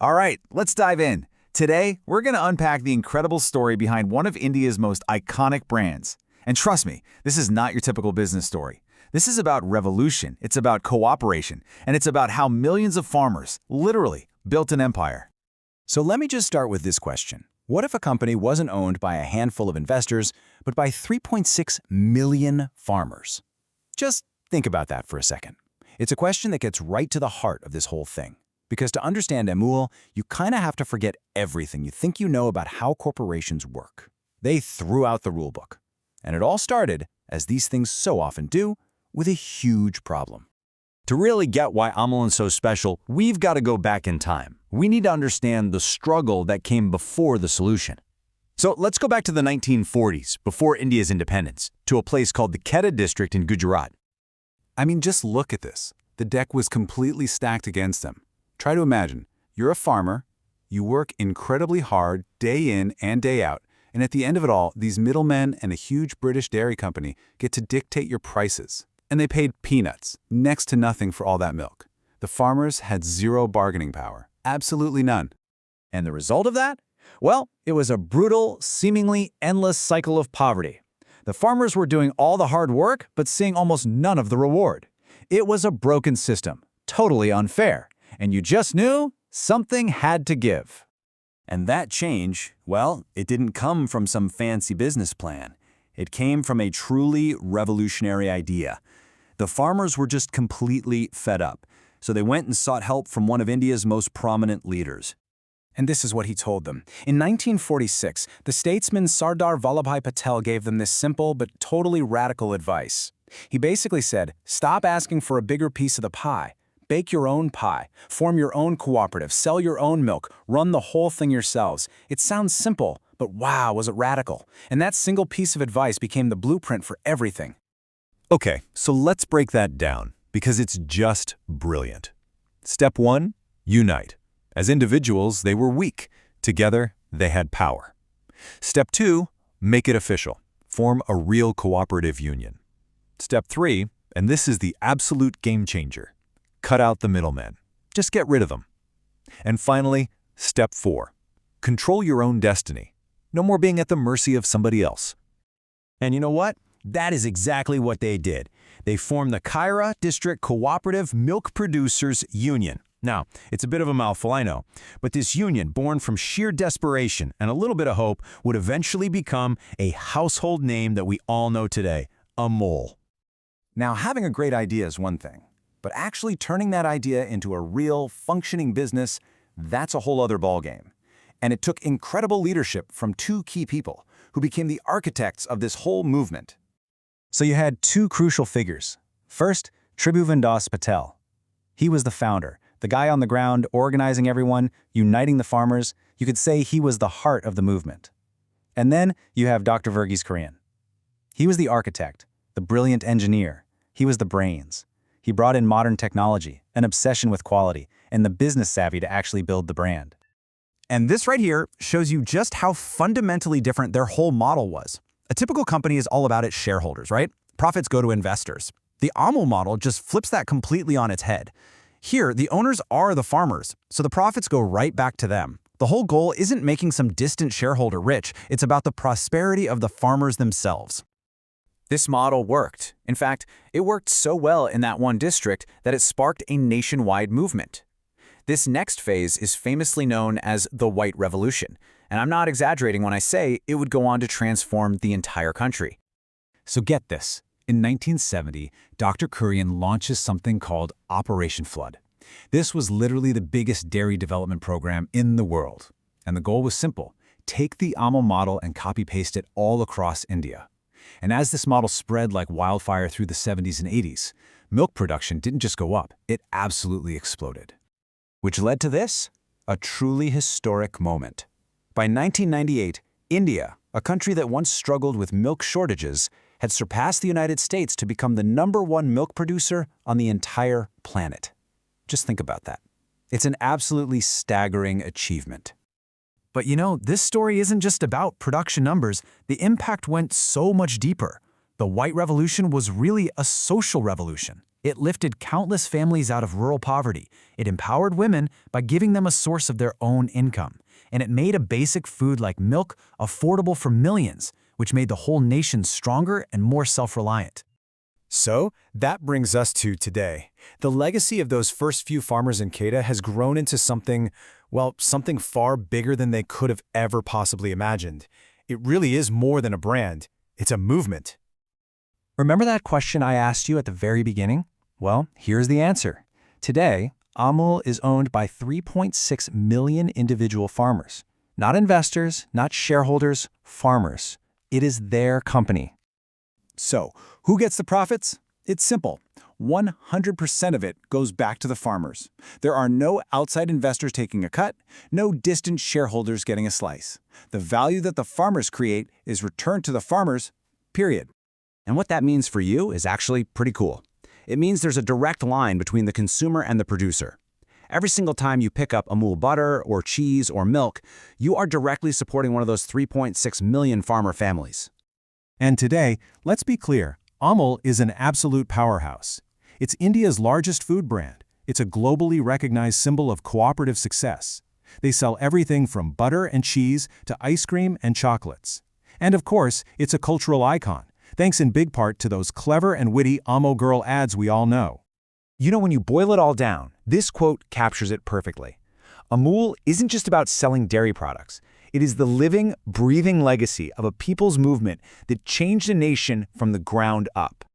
All right, let's dive in. Today, we're going to unpack the incredible story behind one of India's most iconic brands. And trust me, this is not your typical business story. This is about revolution, it's about cooperation, and it's about how millions of farmers, literally, built an empire. So let me just start with this question. What if a company wasn't owned by a handful of investors, but by 3.6 million farmers? Just think about that for a second. It's a question that gets right to the heart of this whole thing. Because to understand Amul, you kind of have to forget everything you think you know about how corporations work. They threw out the rulebook. And it all started, as these things so often do, with a huge problem. To really get why Amul is so special, we've got to go back in time. We need to understand the struggle that came before the solution. So let's go back to the 1940s, before India's independence, to a place called the Kheda district in Gujarat. I mean, just look at this. The deck was completely stacked against them. Try to imagine, you're a farmer, you work incredibly hard day in and day out, and at the end of it all, these middlemen and a huge British dairy company get to dictate your prices. And they paid peanuts, next to nothing for all that milk. The farmers had zero bargaining power, absolutely none. And the result of that? Well, it was a brutal, seemingly endless cycle of poverty. The farmers were doing all the hard work, but seeing almost none of the reward. It was a broken system, totally unfair. And you just knew something had to give. And that change, well, it didn't come from some fancy business plan. It came from a truly revolutionary idea. The farmers were just completely fed up, so they went and sought help from one of India's most prominent leaders. And this is what he told them. In 1946, the statesman Sardar Vallabhbhai Patel gave them this simple but totally radical advice. He basically said, stop asking for a bigger piece of the pie. Bake your own pie, form your own cooperative, sell your own milk, run the whole thing yourselves. It sounds simple, but wow, was it radical. And that single piece of advice became the blueprint for everything. Okay, so let's break that down, because it's just brilliant. Step 1, unite. As individuals, they were weak. Together, they had power. Step 2, make it official. Form a real cooperative union. Step 3, and this is the absolute game changer. Cut out the middlemen. Just get rid of them. And finally, step 4. Control your own destiny. No more being at the mercy of somebody else. And you know what? That is exactly what they did. They formed the Kheda District Cooperative Milk Producers Union. Now, it's a bit of a mouthful, I know, but this union, born from sheer desperation and a little bit of hope, would eventually become a household name that we all know today, Amul. Now, having a great idea is one thing. But actually turning that idea into a real, functioning business, that's a whole other ballgame. And it took incredible leadership from two key people who became the architects of this whole movement. So you had two crucial figures. First, Tribhuvandas Patel. He was the founder, the guy on the ground organizing everyone, uniting the farmers. You could say he was the heart of the movement. And then you have Dr. Verghese Kurian. He was the architect, the brilliant engineer. He was the brains. He brought in modern technology, an obsession with quality, and the business savvy to actually build the brand. And this right here shows you just how fundamentally different their whole model was. A typical company is all about its shareholders, right? Profits go to investors. The Amul model just flips that completely on its head. Here, the owners are the farmers, so the profits go right back to them. The whole goal isn't making some distant shareholder rich, it's about the prosperity of the farmers themselves. This model worked. In fact, it worked so well in that one district that it sparked a nationwide movement. This next phase is famously known as the White Revolution, and I'm not exaggerating when I say it would go on to transform the entire country. So get this. In 1970, Dr. Kurian launches something called Operation Flood. This was literally the biggest dairy development program in the world. And the goal was simple. Take the Amul model and copy-paste it all across India. And as this model spread like wildfire through the 70s and 80s, milk production didn't just go up, it absolutely exploded. Which led to this, a truly historic moment. By 1998, India, a country that once struggled with milk shortages, had surpassed the United States to become the #1 milk producer on the entire planet. Just think about that. It's an absolutely staggering achievement. But you know, this story isn't just about production numbers. The impact went so much deeper. The White Revolution was really a social revolution. It lifted countless families out of rural poverty. It empowered women by giving them a source of their own income. And it made a basic food like milk affordable for millions, which made the whole nation stronger and more self-reliant. So, that brings us to today. The legacy of those first few farmers in Kedah has grown into something, well, something far bigger than they could have ever possibly imagined. It really is more than a brand. It's a movement. Remember that question I asked you at the very beginning? Well, here's the answer. Today, Amul is owned by 3.6 million individual farmers. Not investors, not shareholders, farmers. It is their company. So, who gets the profits? It's simple. 100% of it goes back to the farmers. There are no outside investors taking a cut, no distant shareholders getting a slice. The value that the farmers create is returned to the farmers, period. And what that means for you is actually pretty cool. It means there's a direct line between the consumer and the producer. Every single time you pick up Amul butter or cheese or milk, you are directly supporting one of those 3.6 million farmer families. And today, let's be clear, Amul is an absolute powerhouse. It's India's largest food brand. It's a globally recognized symbol of cooperative success. They sell everything from butter and cheese to ice cream and chocolates. And of course, it's a cultural icon, thanks in big part to those clever and witty Amul Girl ads we all know. You know, when you boil it all down, this quote captures it perfectly. Amul isn't just about selling dairy products. It is the living, breathing legacy of a people's movement that changed a nation from the ground up.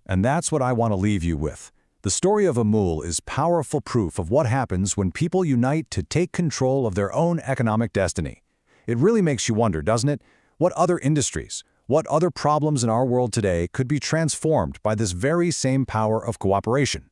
And that's what I want to leave you with. The story of Amul is powerful proof of what happens when people unite to take control of their own economic destiny. It really makes you wonder, doesn't it? What other industries, what other problems in our world today could be transformed by this very same power of cooperation?